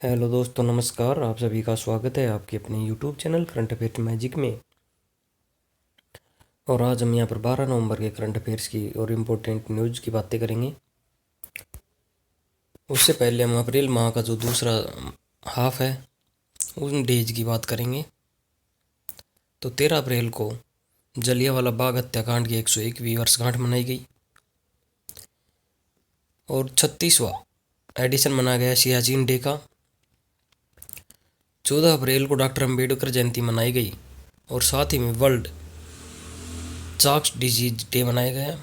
Hello दोस्तों, नमस्कार। आप सभी का स्वागत है आपके अपने YouTube channel current affairs magic में। और आज हम यहाँ पर 12 नवंबर के करंट अफेयर्स की और इम्पोर्टेंट न्यूज़ की बातें करेंगे। उससे पहले हम अप्रैल माह का जो दूसरा हाफ है उन डेज की बात करेंगे। तो 13 अप्रैल को जलियांवाला बाग हत्याकांड की 101वीं वर्षगांठ मनाई गई और 36वां एडिशन मनाया गया सियाचिन डे का। 14 अप्रैल को डॉक्टर अम्बेडकर जयंती मनाई गई और साथ ही में वर्ल्ड चाक्स डिजीज डे मनाया गया।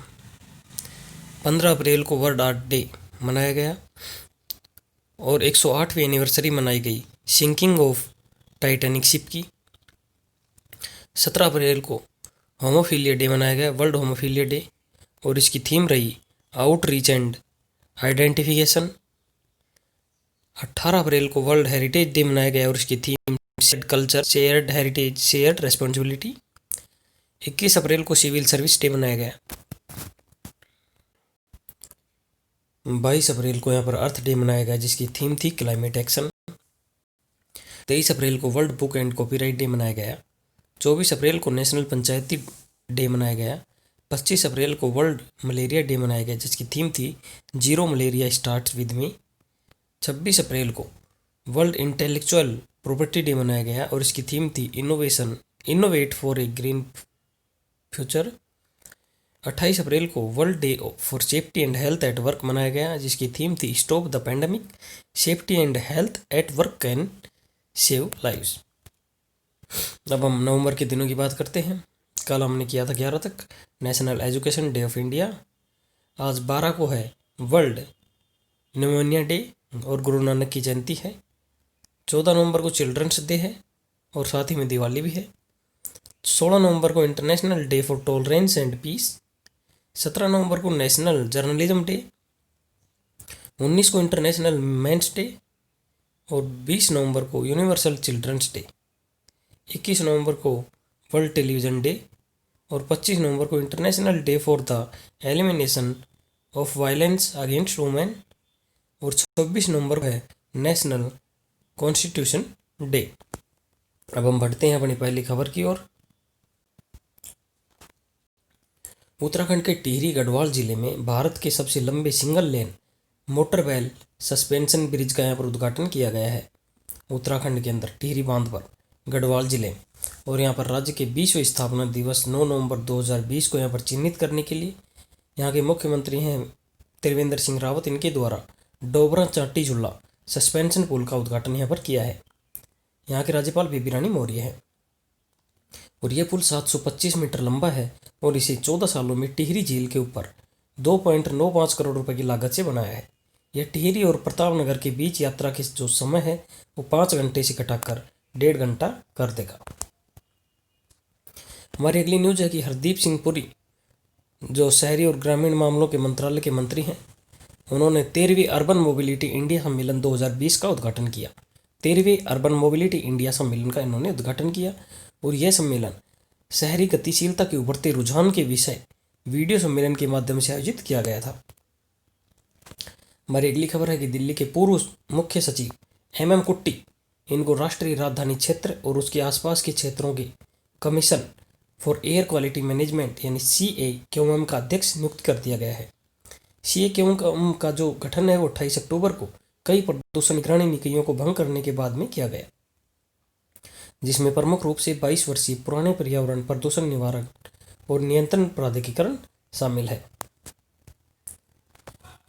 15 अप्रैल को वर्ल्ड आर्ट डे मनाया गया और 108वीं एनिवर्सरी मनाई गई सिंकिंग ऑफ टाइटैनिक शिप की। 17 अप्रैल को होमोफिलिया डे मनाया गया, वर्ल्ड होमोफिलिया डे, और इसकी थीम रही आउटरीच एंड आइडेंटिफिकेशन। 18 अप्रैल को वर्ल्ड हेरिटेज डे मनाया गया और इसकी theme shared culture, shared heritage, shared responsibility. 21 अप्रैल को सिविल सर्विस डे मनाया गया। 22 अप्रैल को यहाँ पर अर्थ डे मनाया गया जिसकी थीम थी क्लाइमेट एक्शन। 23 अप्रैल को world book and copyright day मनाया गया। 24 अप्रैल को नेशनल पंचायती डे मनाया गया। 25 अप्रैल को वर्ल्ड मलेरिया डे मनाया गया जिसकी थीम थी zero malaria starts with me. 26 अप्रैल को वर्ल्ड इंटेलेक्चुअल प्रॉपर्टी डे मनाया गया और इसकी थीम थी innovate for a green future. 28 अप्रैल को world day for safety and health at work मनाया गया जिसकी थीम थी stop the pandemic, safety and health at work can save lives. अब हम नवंबर के दिनों की बात करते हैं। कल हमने किया था 11 तक national education day of India. आज 12 को है वर्ल्ड न्यूमोनिया डे और गुरु नानक की जयंती है। 14 नवंबर को चिल्ड्रंस डे है और साथ ही में दिवाली भी है। 16 नवंबर को international day for tolerance and peace. 17 नवंबर को नेशनल जर्नलिज्म डे। 19 को इंटरनेशनल मेंस डे और 20 नवंबर को यूनिवर्सल चिल्ड्रंस डे। 21 नवंबर को वर्ल्ड टेलीविज़न डे और 25 नवंबर को international day for the elimination of violence against women और 26 नवंबर को है नेशनल कॉन्स्टिट्यूशन डे। अब हम बढ़ते हैं अपनी पहली खबर की ओर। उत्तराखंड के टिहरी गढ़वाल जिले में भारत के सबसे लंबे सिंगल लेन मोटरवेल सस्पेंशन ब्रिज का यहाँ पर उद्घाटन किया गया है उत्तराखंड के अंदर टिहरी बांध पर गढ़वाल जिले में। और यहाँ पर राज्य के 20वें स्थापना दिवस 9 नवंबर 2020 को यहाँ पर चिन्हित करने के लिए यहाँ के मुख्यमंत्री हैं त्रिवेंद्र सिंह रावत, इनके द्वारा डोबरा चाटी झुल्ला सस्पेंशन पुल का उद्घाटन यहाँ पर किया है। यहाँ के राज्यपाल बेबी रानी मौर्य है और यह पुल 725 मीटर लंबा है और इसे 14 सालों में टिहरी झील के ऊपर 2.95 करोड़ रुपए की लागत से बनाया है। यह टिहरी और प्रतापनगर के बीच यात्रा के जो समय है वो 5 घंटे से घटाकर 1.5 घंटा कर देगा। हमारी अगली न्यूज है कि हरदीप सिंह पुरी जो शहरी और ग्रामीण मामलों के मंत्रालय के मंत्री हैं, उन्होंने 13वीं अर्बन मोबिलिटी इंडिया सम्मेलन 2020 का उद्घाटन किया। 13वीं अर्बन मोबिलिटी इंडिया सम्मेलन का इन्होंने उद्घाटन किया और यह सम्मेलन शहरी गतिशीलता के उभरते रुझान के विषय वीडियो सम्मेलन के माध्यम से आयोजित किया गया था। हमारी अगली खबर है कि दिल्ली के पूर्व मुख्य सचिव MM कुट्टी, इनको राष्ट्रीय राजधानी क्षेत्र और उसके आसपास के क्षेत्रों के commission for air quality management यानी CAQM का अध्यक्ष नियुक्त कर दिया गया है। CAQM का जो गठन है वो 28 अक्टूबर को कई प्रदूषण निगरानी निकायों को भंग करने के बाद में किया गया, जिसमें प्रमुख रूप से 22 वर्षीय पुराने पर्यावरण प्रदूषण निवारण और नियंत्रण प्राधिकरण शामिल है।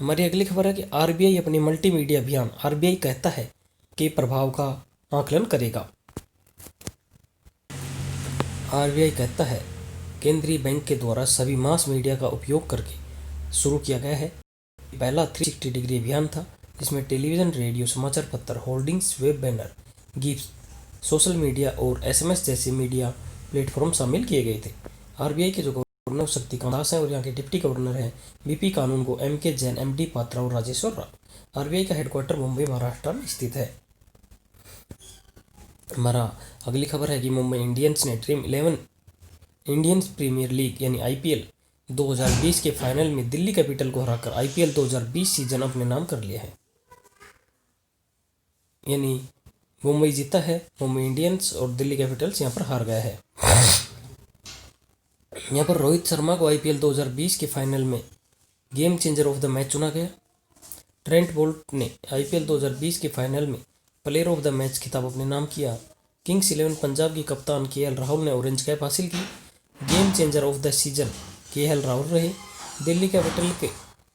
हमारी अगली खबर है कि RBI अपनी मल्टीमीडिया अभियान RBI कहता है के प्रभाव का आकलन करेगा। RBI कहता है केंद्रीय बैंक के द्वारा सभी मास मीडिया का उपयोग करके शुरू किया गया है पहला 360 डिग्री अभियान था, जिसमें टेलीविज़न, रेडियो, समाचार पत्र, hoardings, web banner, gift, social media और SMS जैसे मीडिया प्लेटफॉर्म शामिल किए गए थे। RBI के जो गवर्नर शक्तिकांत दास हैं और यहाँ के डिप्टी गवर्नर हैं BP कानूनगो MK जैन, MD पात्रा और राजेश्वर राव। RBI का हेडक्वार्टर मुंबई महाराष्ट्र में स्थित है। हमारा अगली खबर है कि मुंबई इंडियंस ने ड्रीम 11 इंडियन प्रीमियर लीग यानी IPL 2020 के फाइनल में दिल्ली कैपिटल को हराकर IPL 2020 सीजन अपने नाम कर लिया है। यानी मुंबई जीता है, मुंबई इंडियंस, और दिल्ली कैपिटल्स यहाँ पर हार गया है। यहाँ पर रोहित शर्मा को आईपीएल 2020 के फाइनल में game changer of the match चुना गया। ट्रेंट बोल्ट ने आईपीएल 2020 के फाइनल में प्लेयर ऑफ द मैच खिताब अपने नाम किया। किंग्स 11 पंजाब की कप्तान केएल राहुल ने ऑरेंज कैप हासिल की। Game changer of the season KL Rahul रहे। दिल्ली कैपिटल के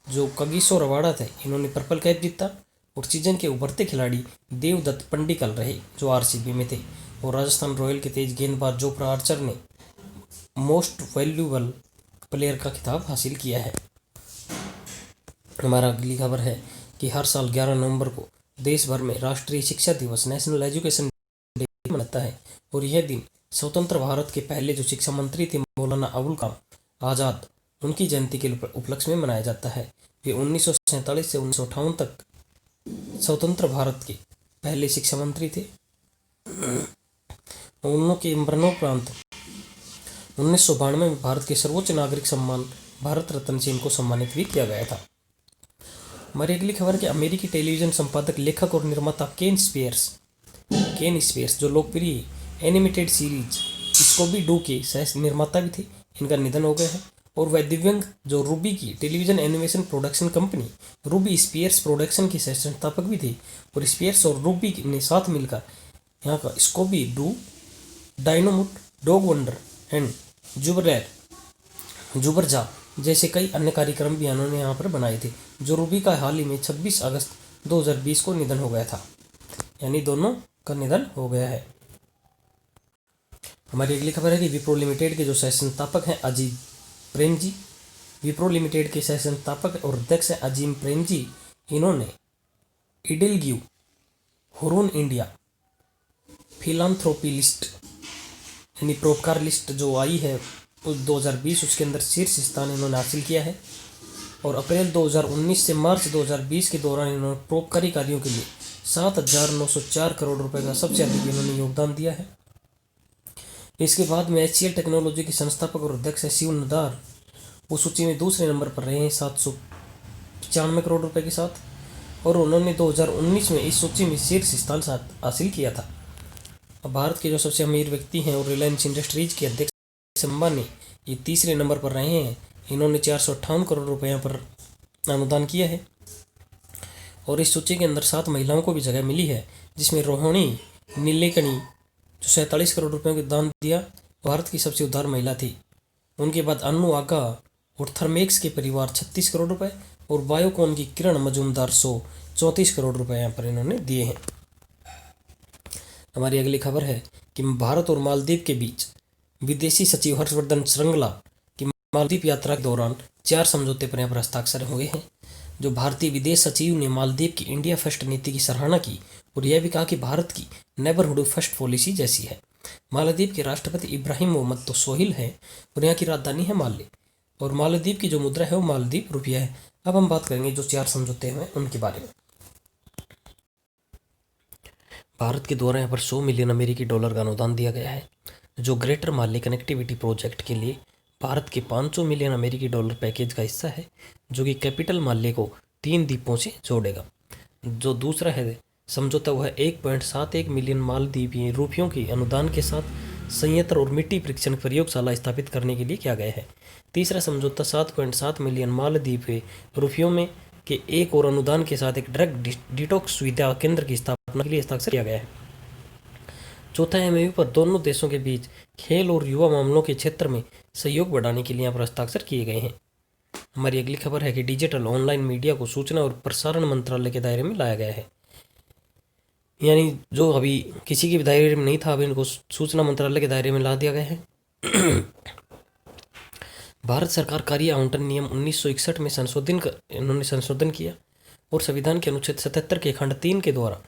जो कगिसो रबाडा थे, इन्होंने पर्पल कैप जीता। और सीजन के उभरते खिलाड़ी देवदत्त पडिक्कल रहे, जो आरसीबी में थे। और राजस्थान रॉयल के तेज गेंदबाज जोफ्रा आर्चर ने मोस्ट वैल्यूएबल प्लेयर का खिताब हासिल किया है। हमारा अगली खबर है कि हर साल 11 नवंबर को देश भर में राष्ट्रीय शिक्षा दिवस नेशनल एजुकेशन डे मनाता है। और यह दिन स्वतंत्र भारत के पहले जो शिक्षा मंत्री थे मौलाना अबुल कलाम आज़ाद, उनकी जयंती के उपलक्ष्य में मनाया जाता है। वे 1947 से 1958 तक स्वतंत्र भारत के पहले शिक्षा मंत्री थे। उनके मरणोपरांत 1992 में भारत के सर्वोच्च नागरिक सम्मान भारत रत्न से इनको सम्मानित भी किया गया था। हमारी अगली खबर कि अमेरिकी टेलीविजन संपादक, लेखक और निर्माता केन स्पेयर्स जो लोकप्रिय एनिमेटेड सीरीज स्कूबी डू के सह निर्माता भी थे, इनका निधन हो गया है। और वह दिव्यांग जो रूबी की television animation production company Ruby Spears production के सह संस्थापक भी थे। और स्पेयर्स और रूबी ने साथ मिलकर यहाँ का Scooby Doo, Dynomutt, Dog Wonder and Jabberjaw जैसे कई अन्य कार्यक्रम भी उन्होंने यहाँ पर बनाए थे। जो रूबी का हाल ही में 26 अगस्त 2020 को निधन हो गया था, यानी दोनों का निधन हो गया है। हमारी अगली खबर है कि विप्रो लिमिटेड के जो सह संस्थापक हैं अजीम प्रेमजी, विप्रो लिमिटेड के सह संस्थापक और अध्यक्ष हैं अजीम प्रेमजी, इन्होंने इडेलगिव हुरून इंडिया फिलांथ्रोपी लिस्ट यानी परोपकार लिस्ट जो आई है 2020, उसके अंदर शीर्ष स्थान इन्होंने हासिल किया है। और अप्रैल 2019 से मार्च 2020 के दौरान इन्होंने परोपकारी कार्यों के लिए 7,904 करोड़ रुपए का सबसे अधिक इन्होंने योगदान दिया है। इसके बाद में HCL टेक्नोलॉजी के संस्थापक और अध्यक्ष शिव नदार, वो सूची में दूसरे नंबर पर रहे हैं 795 करोड़ रुपए के साथ। और उन्होंने 2019 में इस सूची में शीर्ष स्थान हासिल किया था। अब भारत के जो सबसे अमीर व्यक्ति हैं और रिलायंस इंडस्ट्रीज के अध्यक्ष अंबानी, ये तीसरे नंबर पर रहे हैं। इन्होंने 458 करोड़ रुपए यहाँ पर अनुदान किया है। और इस सूची के अंदर 7 महिलाओं को भी जगह मिली है, जिसमें रोहिणी नीलेकणी जो 47 करोड़ रुपयों का दान दिया, भारत की सबसे उदार महिला थी। उनके बाद अन्नू आगा और थर्मेक्स के परिवार 36 करोड़ रुपए, और बायोकॉन की किरण मजूमदार 134 करोड़ रुपए यहाँ पर इन्होंने दिए हैं। हमारी अगली खबर है कि भारत और मालदीव के बीच विदेशी सचिव हर्षवर्धन श्रृंगला की मालदीव यात्रा के दौरान 4 समझौते पर यहाँ पर हस्ताक्षर हुए हैं। जो भारतीय विदेश सचिव ने मालदीव की इंडिया फर्स्ट नीति की सराहना की और यह भी कहा कि भारत की नेबरहुड फर्स्ट पॉलिसी जैसी है। मालदीव के राष्ट्रपति इब्राहिम मोहम्मद तो सोहिल हैं और यहाँ की राजधानी है माले, और मालदीव की जो मुद्रा है वो मालदीव रुपया है। अब हम बात करेंगे जो 4 समझौते हैं उनके बारे में। भारत के द्वारा यहाँ पर 100 मिलियन अमेरिकी डॉलर का अनुदान दिया गया है, जो ग्रेटर माले कनेक्टिविटी प्रोजेक्ट के लिए भारत के 500 मिलियन अमेरिकी डॉलर पैकेज का हिस्सा है, जो कि कैपिटल माले को 3 द्वीपों से जोड़ेगा। जो दूसरा है समझौता वह 1.71 मिलियन मालदीवीय रुपयों की अनुदान के साथ संयंत्र और मिट्टी परीक्षण प्रयोगशाला स्थापित करने के लिए किया गया है। तीसरा समझौता 7.7 मिलियन मालदीवीय रुपयों में के एक और अनुदान के साथ एक ड्रग डिटॉक्स सुविधा केंद्र की स्थापना के लिए हस्ताक्षर किया गया है। चौथा MOU पर दोनों देशों के बीच खेल और युवा मामलों के क्षेत्र में सहयोग बढ़ाने के लिए यहाँ पर हस्ताक्षर किए गए हैं। हमारी अगली खबर है कि डिजिटल ऑनलाइन मीडिया को सूचना और प्रसारण मंत्रालय के दायरे में लाया गया है, यानी जो अभी किसी के भी दायरे में नहीं था, अभी इनको सूचना मंत्रालय के दायरे में ला दिया गया है। भारत सरकार कार्य आवंटन नियम 1961 में इन्होंने संशोधन किया और संविधान के अनुच्छेद 77 के खंड 3 के द्वारा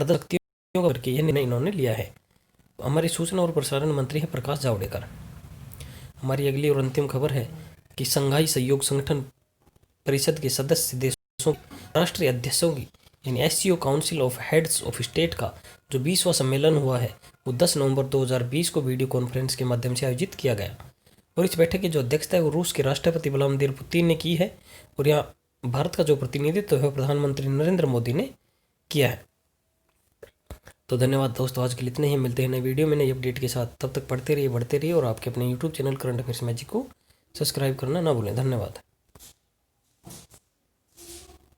शक्तियों करके यह निर्णय इन्होंने लिया है। हमारी सूचना और प्रसारण मंत्री है प्रकाश जावड़ेकर। हमारी अगली और अंतिम खबर है कि संघाई सहयोग संगठन परिषद के सदस्य देशों राष्ट्रीय अध्यक्षों की यानी SCO council of heads of state का जो 20वां सम्मेलन हुआ है वो 10 नवंबर 2020 को वीडियो कॉन्फ्रेंस के माध्यम से आयोजित किया गया। और इस बैठक की जो अध्यक्षता है वो रूस के राष्ट्रपति व्लादिमीर पुतिन ने की है, और यहाँ भारत का जो प्रतिनिधित्व है प्रधानमंत्री नरेंद्र मोदी ने किया है। तो धन्यवाद दोस्तों, आज के लिए इतने ही। मिलते हैं नए वीडियो में नई अपडेट के साथ। तब तक पढ़ते रहिए, बढ़ते रहिए और आपके अपने YouTube channel current affairs magic को सब्सक्राइब करना ना भूलें। धन्यवाद।